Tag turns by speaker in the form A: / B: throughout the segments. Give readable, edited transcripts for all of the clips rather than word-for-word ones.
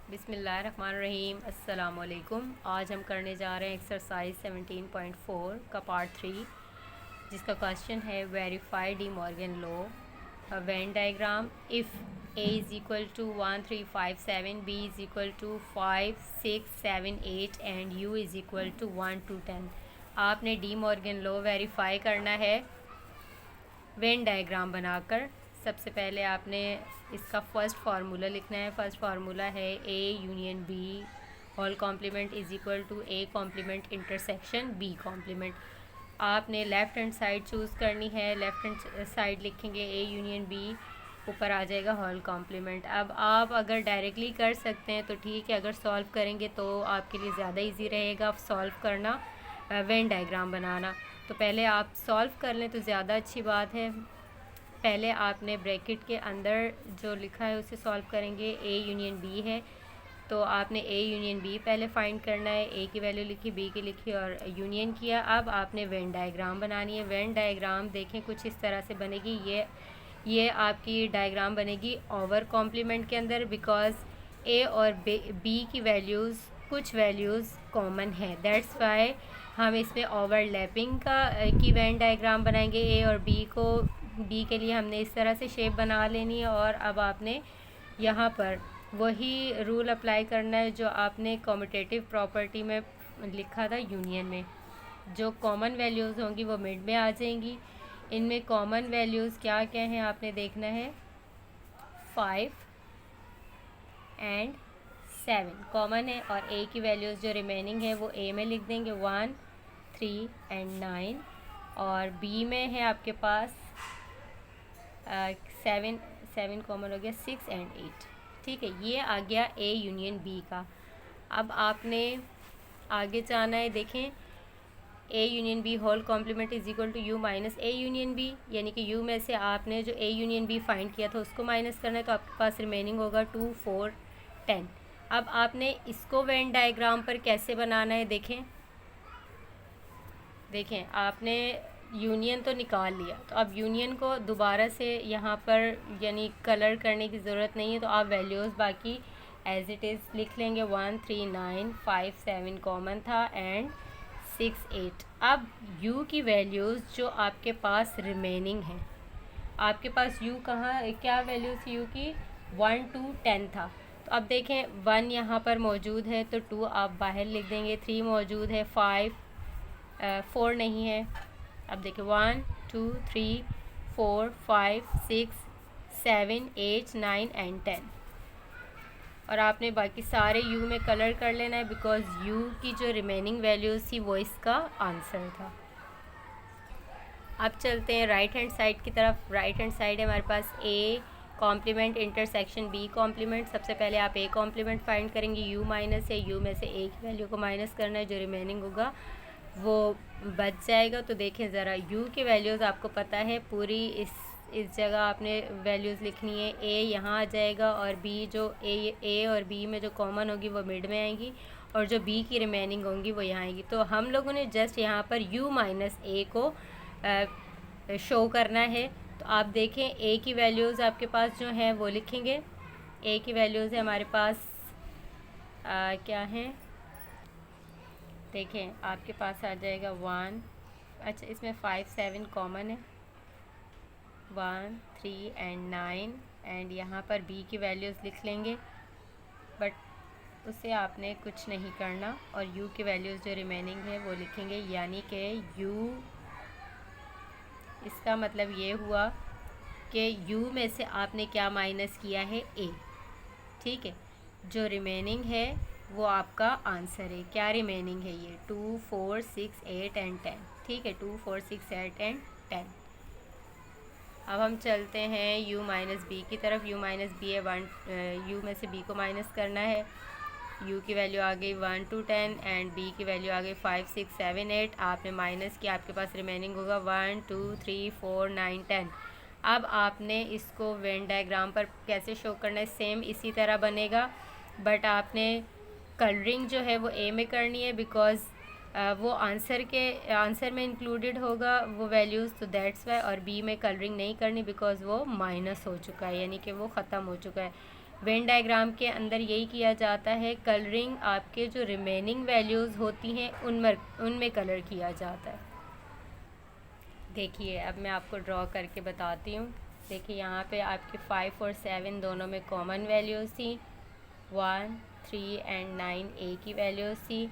A: बिस्मिल्लाहिर्रहमानिर्रहीम। अस्सलाम वालेकुम। आज हम करने जा रहे हैं एक्सरसाइज 17.4 का पार्ट 3, जिसका क्वेश्चन है verify De Morgan law Venn diagram if A is equal to 1357, B is equal to 5678 and U is equal to 1 to 10। आपने डी मॉर्गन लॉ वेरीफाई करना है वेन डायग्राम बनाकर। सबसे पहले आपने इसका फ़र्स्ट फार्मूला लिखना है। फर्स्ट फार्मूला है A union B whole complement is equal to A complement intersection B complement. आपने लेफ़्ट हैंड साइड चूज़ करनी है। लेफ़्ट हैंड साइड लिखेंगे ए यूनियन बी, ऊपर आ जाएगा होल कॉम्प्लीमेंट। अब आप अगर डायरेक्टली कर सकते हैं तो ठीक है, अगर सॉल्व करेंगे तो आपके लिए ज़्यादा इजी रहेगा सॉल्व करना, वेन डायग्राम बनाना। तो पहले आप सॉल्व कर लें तो ज़्यादा अच्छी बात है। पहले आपने ब्रैकेट के अंदर जो लिखा है उसे सॉल्व करेंगे। ए यूनियन बी है तो आपने ए यूनियन बी पहले फाइंड करना है। ए की वैल्यू लिखी, बी की लिखी और यूनियन किया। अब आपने वेन डायग्राम बनानी है। वेन डायग्राम देखें कुछ इस तरह से बनेगी। ये आपकी डायग्राम बनेगी ओवर कॉम्प्लीमेंट के अंदर, बिकॉज ए और बी की वैल्यूज़ कुछ वैल्यूज़ कॉमन है, दैट्स वाई हम इसमें ओवरलैपिंग की वेन डायग्राम बनाएंगे। ए और बी के लिए हमने इस तरह से शेप बना लेनी है। और अब आपने यहाँ पर वही रूल अप्लाई करना है जो आपने कॉम्यूटेटिव प्रॉपर्टी में लिखा था यूनियन में। जो कॉमन वैल्यूज़ होंगी वो मिड में आ जाएंगी। इनमें कॉमन वैल्यूज़ क्या क्या हैं आपने देखना है। 5 एंड 7 कॉमन है और ए की वैल्यूज़ जो रिमेनिंग है वो ए में लिख देंगे 1, 3 एंड 9। और बी में है आपके पास 7 कॉमन हो गया, 6 एंड 8। ठीक है, ये आ गया ए यूनियन बी का। अब आपने आगे जाना है। देखें A union B whole complement is equal to U minus A union B, यानी कि यू में से आपने जो ए यूनियन बी फाइंड किया था उसको माइनस करना है, तो आपके पास रिमेनिंग होगा 2, 4, 10। अब आपने इसको वेन डायग्राम पर कैसे बनाना है देखें आपने यूनियन तो निकाल लिया, तो अब यूनियन को दोबारा से यहाँ पर यानी कलर करने की ज़रूरत नहीं है। तो आप वैल्यूज़ बाकी एज इट इज़ लिख लेंगे। 1, 3, 9, 5, 7 कॉमन था एंड 6, 8। अब u की वैल्यूज़ जो आपके पास रिमेनिंग है, आपके पास u क्या वैल्यू थी u की, 1 to 10 था। तो अब देखें 1 यहाँ पर मौजूद है तो 2 आप बाहर लिख देंगे। 3 मौजूद है, 4 नहीं है। अब देखिए 1, 2, 3, 4, 5, 6, 7, 8, 9 एंड 10। और आपने बाकी सारे u में कलर कर लेना है, बिकॉज u की जो रिमेनिंग वैल्यूज़ थी वो इसका आंसर था। अब चलते हैं राइट हैंड साइड की तरफ। राइट हैंड साइड है हमारे पास A complement intersection B complement. सबसे पहले आप ए कॉम्प्लीमेंट फाइंड करेंगे। u माइनस है, u में से ए की वैल्यू को माइनस करना है, जो रिमेनिंग होगा वो बच जाएगा। तो देखें ज़रा, u की वैल्यूज़ आपको पता है पूरी इस जगह आपने वैल्यूज़ लिखनी है। a यहाँ आ जाएगा और b जो a और b में जो कॉमन होगी वो मिड में आएगी और जो b की रिमेनिंग होंगी वो यहाँ आएगी। तो हम लोगों ने जस्ट यहाँ पर u माइनस ए को शो करना है। तो आप देखें a की वैल्यूज़ आपके पास जो हैं वो लिखेंगे। a की वैल्यूज़ है हमारे पास क्या हैं, देखें आपके पास आ जाएगा 1, अच्छा इसमें 5, 7 कॉमन है, 1, 3 एंड 9 एंड यहाँ पर b की वैल्यूज़ लिख लेंगे, बट उसे आपने कुछ नहीं करना और u की वैल्यूज़ जो रिमेनिंग है वो लिखेंगे। यानी कि u, इसका मतलब ये हुआ कि u में से आपने क्या माइनस किया है, a। ठीक है, जो रिमेनिंग है वो आपका आंसर है। क्या रिमेनिंग है ये, 2, 4, 6, 8 एंड 10। ठीक है, 2, 4, 6, 8 एंड 10। अब हम चलते हैं u माइनस बी की तरफ। u माइनस बी है 1, u में से b को माइनस करना है। u की वैल्यू आ गई 1 to 10 एंड b की वैल्यू आ गई 5, 6, 7, 8। आपने माइनस किया, आपके पास रिमेनिंग होगा 1, 2, 3, 4, 9, 10। अब आपने इसको वेन डायग्राम पर कैसे शो करना है, सेम इसी तरह बनेगा, बट आपने कलरिंग जो है वो ए में करनी है, बिकॉज़ वो आंसर में इंक्लूडेड होगा वो वैल्यूज़, तो दैट्स वाई। और बी में कलरिंग नहीं करनी बिकॉज़ वो माइनस हो चुका है, यानी कि वो ख़त्म हो चुका है। वेन डायग्राम के अंदर यही किया जाता है, कलरिंग आपके जो रिमेनिंग वैल्यूज़ होती हैं उनमें कलर किया जाता है। देखिए अब मैं आपको ड्रॉ करके बताती हूँ। देखिए यहाँ पे आपके 5 और 7 दोनों में कॉमन वैल्यूज़ थी, 1, 3 एंड 9 ए की वैल्यूज़ थी,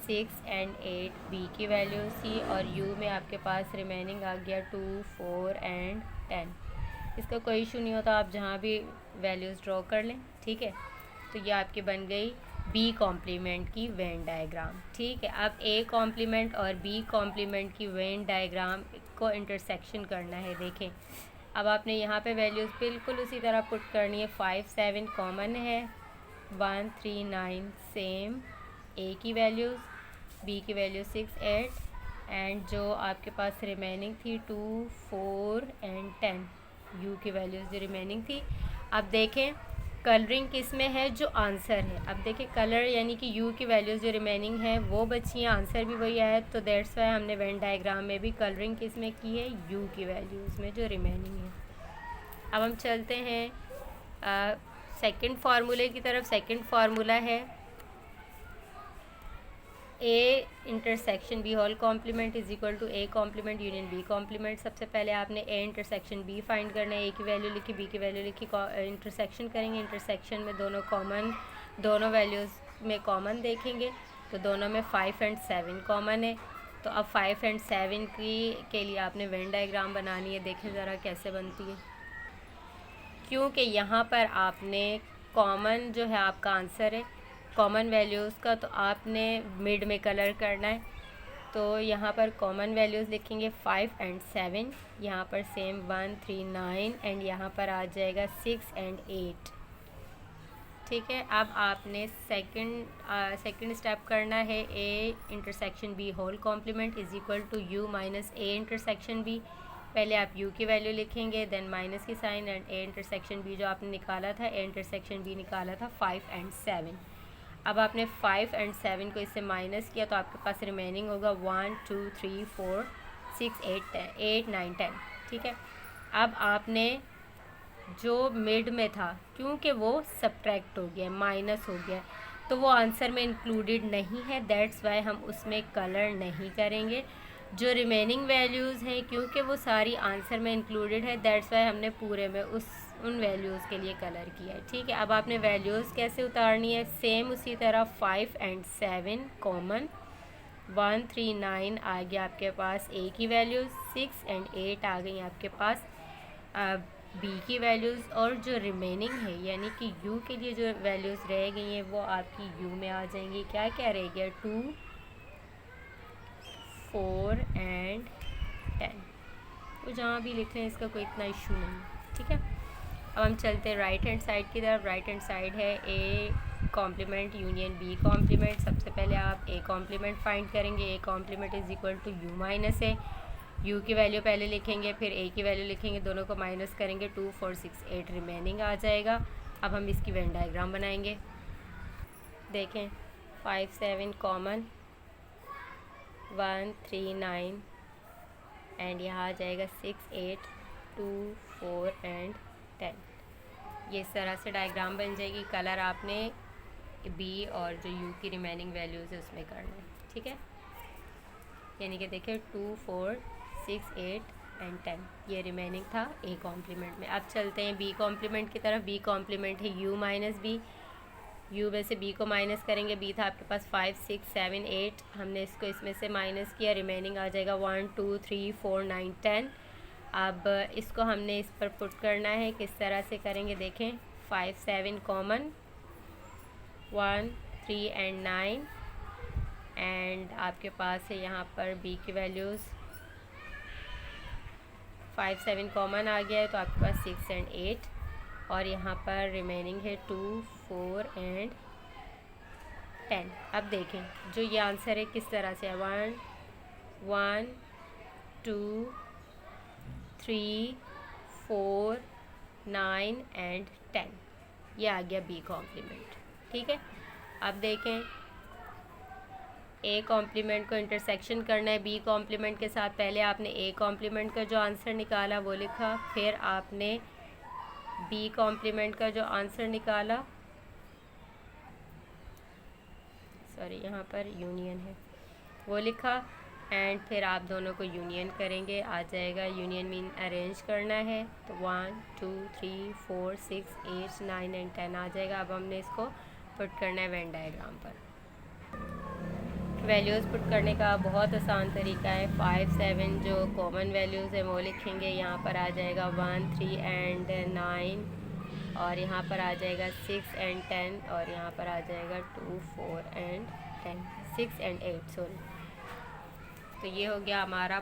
A: 6 एंड 8 बी की वैल्यूज़ थी, और यू में आपके पास रिमेनिंग आ गया 2, 4 एंड 10। इसका कोई इशू नहीं होता, आप जहाँ भी वैल्यूज़ ड्रॉ कर लें, ठीक है। तो ये आपकी बन गई बी कॉम्प्लीमेंट की वेन डायग्राम, ठीक है। अब ए कॉम्प्लीमेंट और बी कॉम्प्लीमेंट की वेन डायग्राम को इंटरसेक्शन करना है। देखें अब आपने यहाँ पे वैल्यूज़ बिल्कुल उसी तरह पुट करनी है। 5, 7 कॉमन है, 1, 3, 9 सेम, ए की वैल्यूज़, बी की वैल्यू 6, 8 एंड जो आपके पास रिमेनिंग थी 2, 4 एंड 10 यू की वैल्यूज़ जो रिमेनिंग थी। अब देखें कलरिंग किस में है, जो आंसर है। अब देखें कलर यानी कि यू की वैल्यूज़ जो रिमेनिंग है वो बची हैं, आंसर भी वही आया, तो दैट्स वाई हमने वेन डायग्राम में भी कलरिंग किस में की है, यू की वैल्यूज़ में जो रिमेनिंग है। अब हम चलते हैं सेकंड फार्मूले की तरफ। सेकंड फार्मूला है A intersection B whole complement is equal to A complement union B complement. सबसे पहले आपने ए इंटरसेक्शन बी फाइंड करना है, ए की वैल्यू लिखी, बी की वैल्यू लिखी, इंटरसेक्शन करेंगे। इंटरसेक्शन में दोनों वैल्यूज़ में कॉमन देखेंगे, तो दोनों में 5 एंड 7 कॉमन है। तो अब 5 एंड 7 के लिए आपने वेन डायग्राम बनानी है। देखें ज़रा कैसे बनती है, क्योंकि यहाँ पर आपने कॉमन जो है आपका आंसर है कॉमन वैल्यूज़ का, तो आपने मिड में कलर करना है। तो यहाँ पर कॉमन वैल्यूज़ लिखेंगे 5 एंड 7, यहाँ पर सेम 1, 3, 9 एंड यहाँ पर आ जाएगा 6 एंड 8, ठीक है। अब आपने सेकंड स्टेप करना है, A intersection B whole complement is equal to U minus A intersection B. पहले आप u की वैल्यू लिखेंगे, देन माइनस की sign and A intersection B जो आपने निकाला था, ए इंटरसेक्शन बी निकाला था 5 एंड 7। अब आपने 5 एंड 7 को इससे माइनस किया तो आपके पास रिमेनिंग होगा 1, 2, 3, 4, 6, 8, 9, 10, ठीक है। अब आपने जो मिड में था, क्योंकि वो सब्ट्रैक्ट हो गया, माइनस हो गया, तो वो आंसर में इंक्लूडेड नहीं है, दैट्स वाई हम उसमें कलर नहीं करेंगे। जो रिमेनिंग वैल्यूज़ हैं, क्योंकि वो सारी आंसर में इंक्लूडेड है, दैट्स वाई हमने पूरे में उन वैल्यूज़ के लिए कलर किया है, ठीक है। अब आपने वैल्यूज़ कैसे उतारनी है, सेम उसी तरह 5 एंड 7 कॉमन, 1, 3, 9 आ गया आपके पास ए की वैल्यूज़, 6 एंड 8 आ गई आपके पास बी की वैल्यूज़, और जो रिमेनिंग है यानी कि यू के लिए जो वैल्यूज़ रह गई हैं वो आपकी यू में आ जाएंगी। क्या क्या रह गया, 2, 4 एंड 10, तो जहाँ भी लिख रहे हैं इसका कोई इतना इशू नहीं, ठीक है। अब हम चलते हैं राइट हैंड साइड की तरफ। राइट हैंड साइड है A complement union B complement. सबसे पहले आप ए कॉम्प्लीमेंट फाइंड करेंगे, A complement is equal to U minus A, U की वैल्यू पहले लिखेंगे, फिर ए की वैल्यू लिखेंगे, दोनों को माइनस करेंगे, 2, 4, 6, 8 रिमेनिंग आ जाएगा। अब हम इसकी वेन डायग्राम बनाएंगे। देखें 5, 7 कॉमन, 1, 3, 9 एंड यहाँ आ जाएगा 6, 8, 2, 4 एंड 10। ये इस तरह से डायग्राम बन जाएगी। कलर आपने बी और जो यू की रिमेनिंग वैल्यूज़ है उसमें करना है, ठीक है। यानी कि देखिए 2, 4, 6, 8 एंड 10 ये रिमेनिंग था ए कॉम्प्लीमेंट में। अब चलते हैं बी कॉम्प्लीमेंट की तरफ। बी कॉम्प्लीमेंट है यू माइनस बी, यू में से बी को माइनस करेंगे, बी था आपके पास 5, 6, 7, 8, हमने इसको इसमें से माइनस किया, रिमेनिंग आ जाएगा 1, 2, 3, 4, 9, 10। अब इसको हमने इस पर पुट करना है, किस तरह से करेंगे देखें, 5, 7 कॉमन, 1, 3 एंड 9 एंड आपके पास है यहाँ पर बी की वैल्यूज़ 5, 7 कॉमन आ गया है, तो आपके पास 6 एंड 8 और यहाँ पर रिमेनिंग है 2, 4 एंड 10। अब देखें जो ये आंसर है किस तरह से है, 1, 2, 3, 4, 9 एंड 10, ये आ गया बी कॉम्प्लीमेंट, ठीक है। अब देखें ए कॉम्प्लीमेंट को इंटरसेक्शन करना है बी कॉम्प्लीमेंट के साथ। पहले आपने ए कॉम्प्लीमेंट का जो आंसर निकाला वो लिखा, फिर आपने बी कॉम्प्लीमेंट का जो आंसर निकाला, सॉरी यहाँ पर यूनियन है, वो लिखा एंड फिर आप दोनों को यूनियन करेंगे, आ जाएगा। यूनियन मीन अरेंज करना है तो 1 2 3 4 6 8 9 एंड 10 आ जाएगा। अब हमने इसको पुट करना है वेन डायग्राम पर। वैल्यूज़ पुट करने का बहुत आसान तरीका है। 5 7 जो कॉमन वैल्यूज़ हैं वो लिखेंगे, यहाँ पर आ जाएगा 1 3 एंड 9 और यहाँ पर आ जाएगा 6 एंड 10 और यहाँ पर आ जाएगा 2 4 एंड 10 6 एंड 8 सॉरी। तो ये हो गया हमारा